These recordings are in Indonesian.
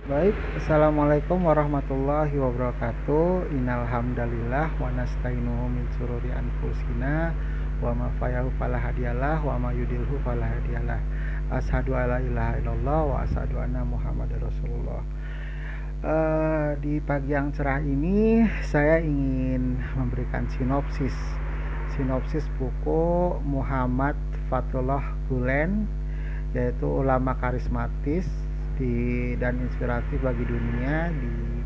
Baik, assalamualaikum warahmatullahi wabarakatuh. Innal hamdalillah wa nasta'inuhu min sururi anfusina wa ma fala hadiyalah wa ma yudilhu fala hadiyalah. Asyhadu alla ilaha illallah wa asyhadu anna Muhammadar Rasulullah. Di pagi yang cerah ini saya ingin memberikan sinopsis buku Muhammad Fathullah Gulen, yaitu ulama karismatis dan inspiratif bagi dunia di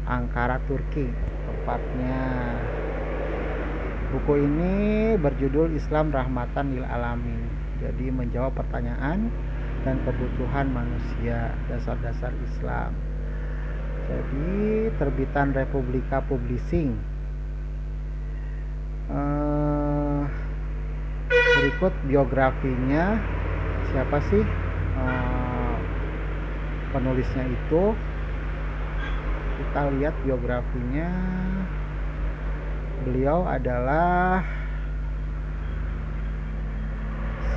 Ankara, Turki tepatnya. Buku ini berjudul Islam Rahmatan lil Alamin, jadi menjawab pertanyaan dan kebutuhan manusia, dasar-dasar Islam. Jadi terbitan Republika Publishing. Berikut biografinya, siapa sih penulisnya itu. Kita lihat biografinya. Beliau adalah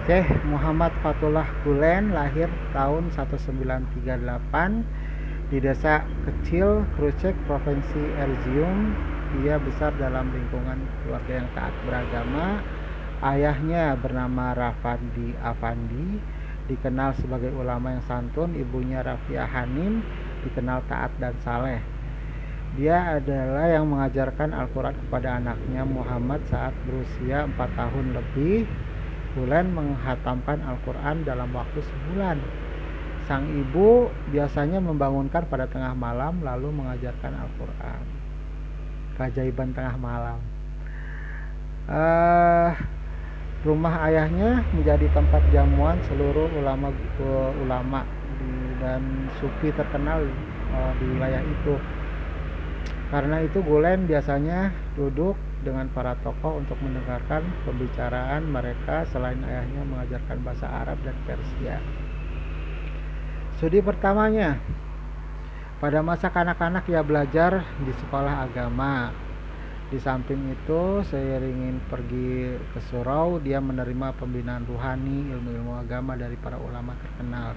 Syekh Muhammad Fathullah Gulen, lahir tahun 1938 di desa kecil Krucek, Provinsi Erzurum. Dia besar dalam lingkungan keluarga yang taat beragama. Ayahnya bernama Rafandi Afandi, dikenal sebagai ulama yang santun. Ibunya Rafia Hanim, dikenal taat dan saleh. Dia adalah yang mengajarkan Al-Quran kepada anaknya Muhammad saat berusia 4 tahun lebih. Gulen menghatamkan Al-Quran dalam waktu sebulan. Sang ibu biasanya membangunkan pada tengah malam lalu mengajarkan Al-Quran. Keajaiban tengah malam. Rumah ayahnya menjadi tempat jamuan seluruh ulama dan sufi terkenal di wilayah itu. Karena itu Gulen biasanya duduk dengan para tokoh untuk mendengarkan pembicaraan mereka selain ayahnya mengajarkan bahasa Arab dan Persia. Studi pertamanya, pada masa kanak-kanak ia belajar di sekolah agama. Di samping itu, seiring ingin pergi ke surau, dia menerima pembinaan ruhani, ilmu-ilmu agama dari para ulama terkenal.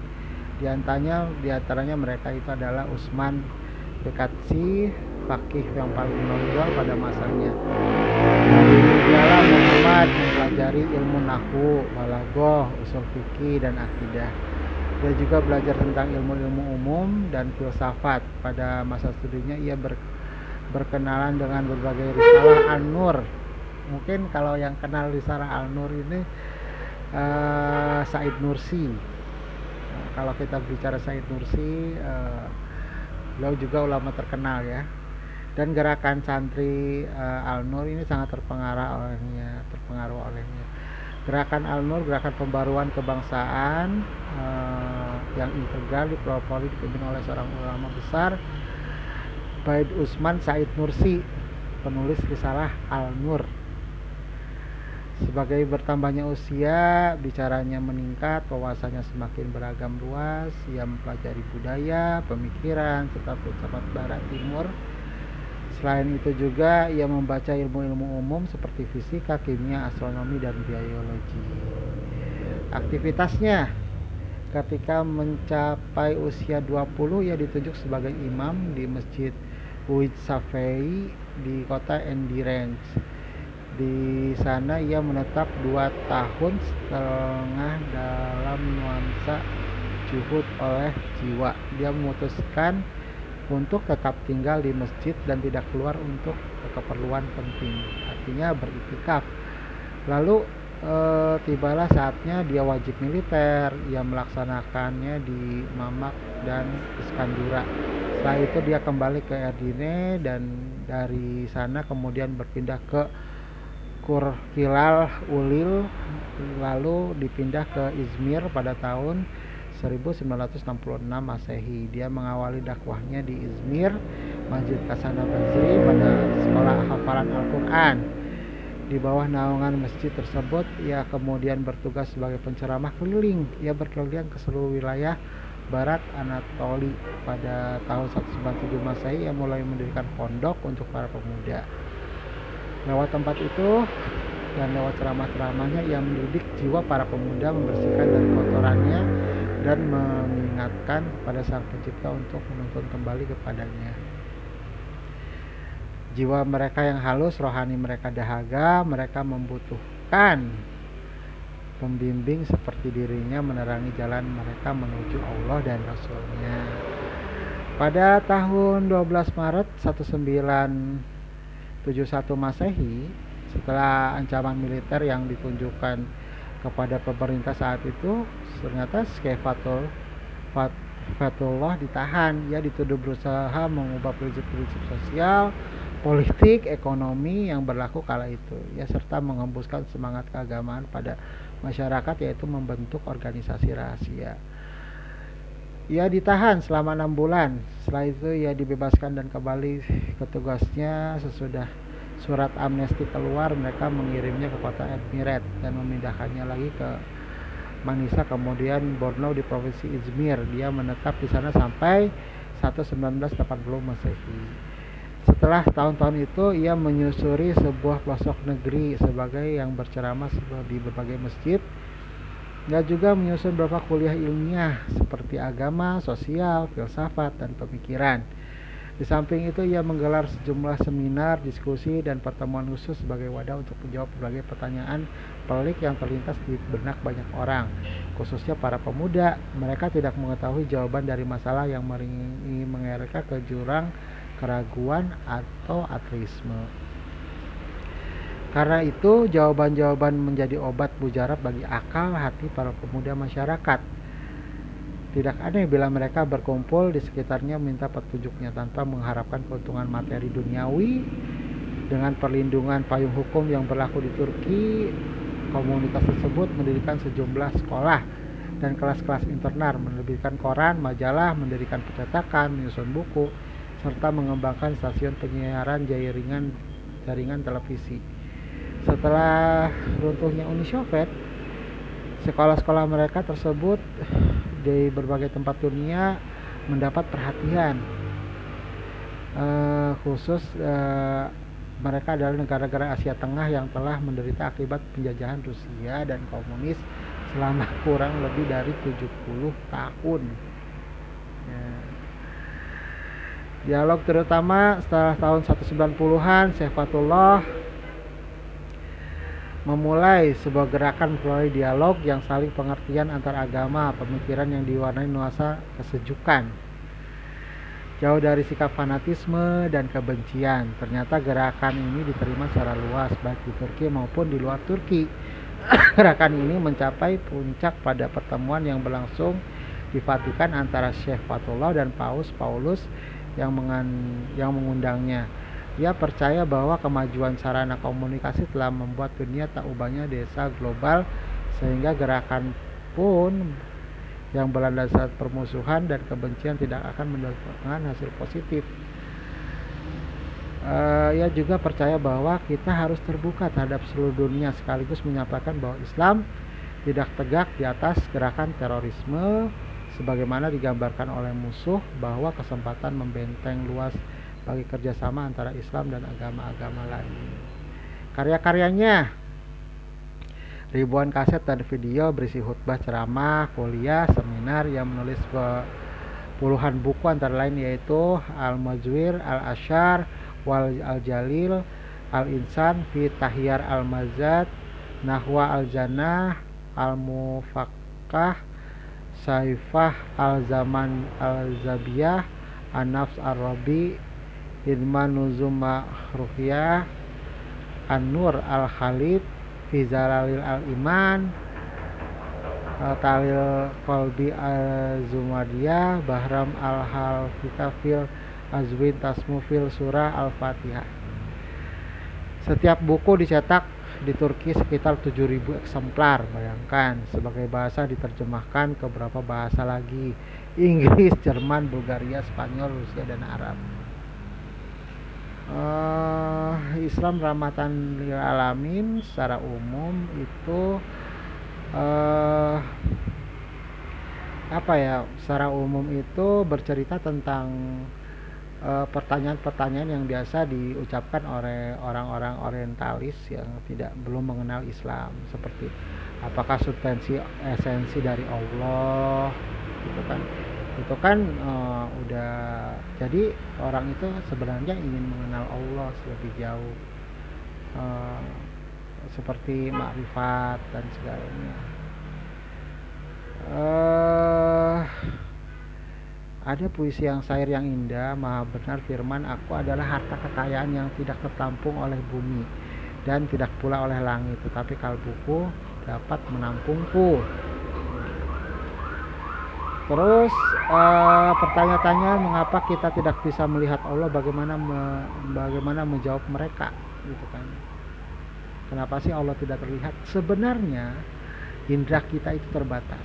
Di antaranya mereka itu adalah Utsman Bekatsi, fakih yang paling menonjol pada masanya. Dari dialah Muhammad mempelajari ilmu nahwu, balaghah, usul fikih, dan akidah. Dia juga belajar tentang ilmu-ilmu umum dan filsafat. Pada masa studinya ia berkenalan dengan berbagai risalah An-Nur. Mungkin kalau yang kenal risalah An-Nur ini Said Nursi. Kalau kita bicara Said Nursi, beliau juga ulama terkenal ya. Dan gerakan santri Al-Nur ini sangat terpengaruh olehnya. Gerakan Al-Nur, gerakan pembaruan kebangsaan yang integral dipelopori dipimpin oleh seorang ulama besar, Baid Utsman Said Nursi, penulis risalah Al-Nur. Sebagai bertambahnya usia, bicaranya meningkat, wawasannya semakin beragam luas. Ia mempelajari budaya, pemikiran, serta filsafat barat timur. Selain itu juga ia membaca ilmu-ilmu umum seperti fisika, kimia, astronomi, dan biologi. Aktivitasnya, ketika mencapai usia 20 ia ditunjuk sebagai imam di Masjid Uid Safei di kota Endirange. Di sana ia menetap 2 tahun setengah dalam nuansa juhud oleh jiwa. Dia memutuskan untuk tetap tinggal di masjid dan tidak keluar untuk keperluan penting, artinya beriktikaf. Lalu tibalah saatnya dia wajib militer. Ia melaksanakannya di Mamak dan Iskandura. Setelah itu dia kembali ke Edirne dan dari sana kemudian berpindah ke Kurkilal Ulil, lalu dipindah ke Izmir pada tahun 1966 Masehi. Dia mengawali dakwahnya di Izmir, Masjid Hasan al-Basri, pada sekolah hafalan Al-Quran. Di bawah naungan masjid tersebut, ia kemudian bertugas sebagai penceramah keliling. Ia berkeliling ke seluruh wilayah barat Anatoli. Pada tahun 197 Masehi, ia mulai mendirikan pondok untuk para pemuda. Lewat tempat itu dan lewat ceramah-ceramahnya, ia mendidik jiwa para pemuda, membersihkan dari kotorannya dan mengingatkan kepada Sang Pencipta untuk menuntun kembali kepadanya. Jiwa mereka yang halus, rohani mereka dahaga, mereka membutuhkan pembimbing seperti dirinya menerangi jalan mereka menuju Allah dan Rasul-Nya. Pada tahun 12 Maret 1971 Masehi, setelah ancaman militer yang ditunjukkan kepada pemerintah saat itu, ternyata Syekh Fatullah ditahan. Ia dituduh berusaha mengubah prinsip-prinsip sosial, politik, ekonomi yang berlaku kala itu. Ia serta mengembuskan semangat keagamaan pada masyarakat, yaitu membentuk organisasi rahasia. Ia ditahan selama 6 bulan. Setelah itu ia dibebaskan dan kembali ke tugasnya. Sesudah surat amnesti keluar, mereka mengirimnya ke kota Emirat dan memindahkannya lagi ke Manisa, kemudian Borneo di provinsi Izmir. Dia menetap di sana sampai 1980 Masehi. Setelah tahun-tahun itu, ia menyusuri sebuah pelosok negeri sebagai yang berceramah di berbagai masjid. Dia juga menyusun beberapa kuliah ilmiah seperti agama, sosial, filsafat, dan pemikiran. Di samping itu, ia menggelar sejumlah seminar, diskusi, dan pertemuan khusus sebagai wadah untuk menjawab berbagai pertanyaan pelik yang terlintas di benak banyak orang, khususnya para pemuda. Mereka tidak mengetahui jawaban dari masalah yang mengereka ke jurang keraguan atau ateisme. Karena itu, jawaban-jawaban menjadi obat mujarab bagi akal hati para pemuda masyarakat. Tidak aneh bila mereka berkumpul di sekitarnya minta petunjuknya tanpa mengharapkan keuntungan materi duniawi. Dengan perlindungan payung hukum yang berlaku di Turki, komunitas tersebut mendirikan sejumlah sekolah dan kelas-kelas internal, menerbitkan koran, majalah, mendirikan percetakan, menyusun buku, serta mengembangkan stasiun penyiaran jaringan televisi. Setelah runtuhnya Uni Soviet, sekolah-sekolah mereka tersebut di berbagai tempat dunia mendapat perhatian khusus. Mereka adalah negara-negara Asia Tengah yang telah menderita akibat penjajahan Rusia dan komunis selama kurang lebih dari 70 tahun. Dialog terutama setelah tahun 1990-an, Syekh Fatullah memulai sebuah gerakan melalui dialog yang saling pengertian antar agama, pemikiran yang diwarnai nuansa kesejukan, jauh dari sikap fanatisme dan kebencian. Ternyata gerakan ini diterima secara luas baik di Turki maupun di luar Turki. Gerakan ini mencapai puncak pada pertemuan yang berlangsung di Vatikan antara Syekh Fatullah dan Paus Paulus yang mengundangnya. Ia percaya bahwa kemajuan sarana komunikasi telah membuat dunia tak ubahnya desa global, sehingga gerakan pun yang berlandaskan permusuhan dan kebencian tidak akan mendatangkan hasil positif. Ia juga percaya bahwa kita harus terbuka terhadap seluruh dunia, sekaligus menyampaikan bahwa Islam tidak tegak di atas gerakan terorisme sebagaimana digambarkan oleh musuh, bahwa kesempatan membenteng luas bagi kerjasama antara Islam dan agama-agama lain. Karya-karyanya ribuan kaset dan video berisi khutbah, ceramah, kuliah, seminar. Yang menulis puluhan buku antara lain yaitu Al-Mazwir, Al-Ashar, Wal Al-Jalil, Al-Insan, Fi Tahyar Al-Mazad, Nahwa Al-Jannah, Al-Mufakkah, Saifah Al-Zaman Al-Zabiyah, An-Nafs Ar-Rabi, Idman Nuzuma Ruhiyah, An-Nur Al-Khalid, Fi Zalalil Al-Iman, Talil Qalbi Al-Zumadiyah, Bahram Al-Halfika Fil Azwin Tasmu Fil Surah Al-Fatihah. Setiap buku dicetak di Turki sekitar 7.000 eksemplar. Bayangkan, sebagai bahasa diterjemahkan ke beberapa bahasa lagi: Inggris, Jerman, Bulgaria, Spanyol, Rusia, dan Arab. Islam rahmatan lil alamin secara umum itu secara umum itu bercerita tentang pertanyaan-pertanyaan yang biasa diucapkan oleh orang-orang orientalis yang belum mengenal Islam, seperti apakah substansi esensi dari Allah, gitu kan. Itu kan udah, jadi orang itu sebenarnya ingin mengenal Allah lebih jauh, eh, seperti makrifat dan segalanya. eh Ada puisi yang syair yang indah, maha benar firman, aku adalah harta kekayaan yang tidak tertampung oleh bumi dan tidak pula oleh langit, tetapi kalbuku dapat menampungku. Terus pertanyaan-tanya mengapa kita tidak bisa melihat Allah, bagaimana menjawab mereka, gitu kan. Kenapa sih Allah tidak terlihat? Sebenarnya indera kita itu terbatas.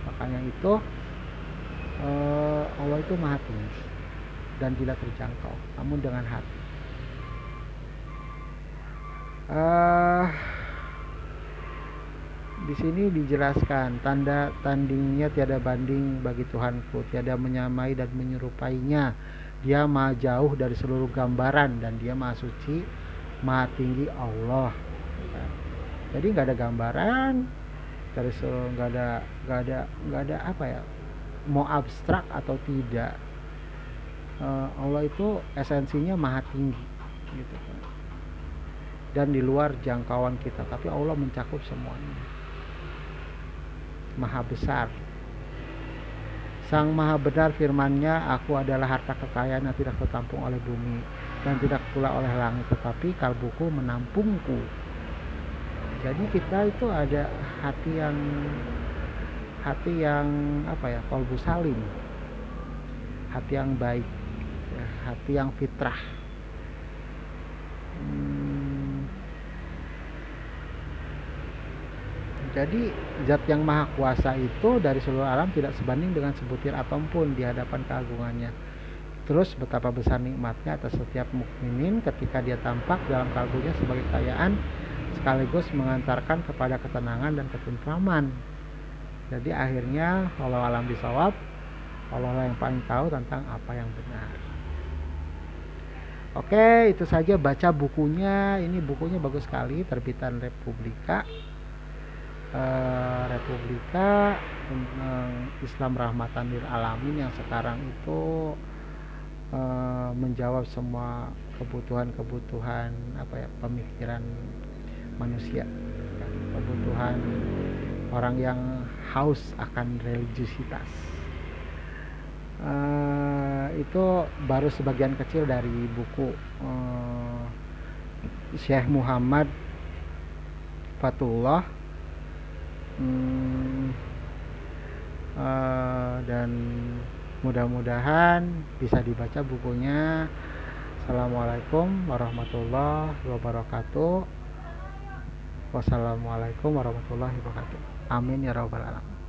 Makanya itu Allah itu maha tinggi dan tidak terjangkau, namun dengan hati. Di sini dijelaskan tanda tandingnya tiada banding bagi Tuhanku, tiada menyamai dan menyerupainya. Dia maha jauh dari seluruh gambaran dan dia maha suci, maha tinggi Allah. Jadi nggak ada gambaran dari seluruh, nggak ada apa ya, mau abstrak atau tidak. Allah itu esensinya maha tinggi, gitu kan, dan di luar jangkauan kita, tapi Allah mencakup semuanya, maha besar. Sang maha benar firman-Nya, aku adalah harta kekayaan yang tidak tertampung oleh bumi dan tidak pula oleh langit, tetapi kalbuku menampungku. Jadi kita itu ada hati yang apa ya, qalbu salim, hati yang baik, ya, hati yang fitrah. Jadi zat yang maha kuasa itu dari seluruh alam tidak sebanding dengan sebutir atom pun di hadapan keagungannya. Terus betapa besar nikmatnya atas setiap mukminin ketika dia tampak dalam kalbunya sebagai kekayaan, sekaligus mengantarkan kepada ketenangan dan ketentraman. Jadi akhirnya Allah alam bisawab, Allah lah yang paling tahu tentang apa yang benar. Oke, itu saja, baca bukunya. Ini bukunya bagus sekali, terbitan Republika Islam Rahmatan lil Alamin, yang sekarang itu menjawab semua kebutuhan apa ya, pemikiran manusia, kebutuhan orang yang haus akan religiusitas. Itu baru sebagian kecil dari buku Syekh Muhammad Fatullah, dan mudah-mudahan bisa dibaca bukunya. Assalamualaikum warahmatullahi wabarakatuh. Wassalamualaikum warahmatullahi wabarakatuh. Amin ya rabbal alamin.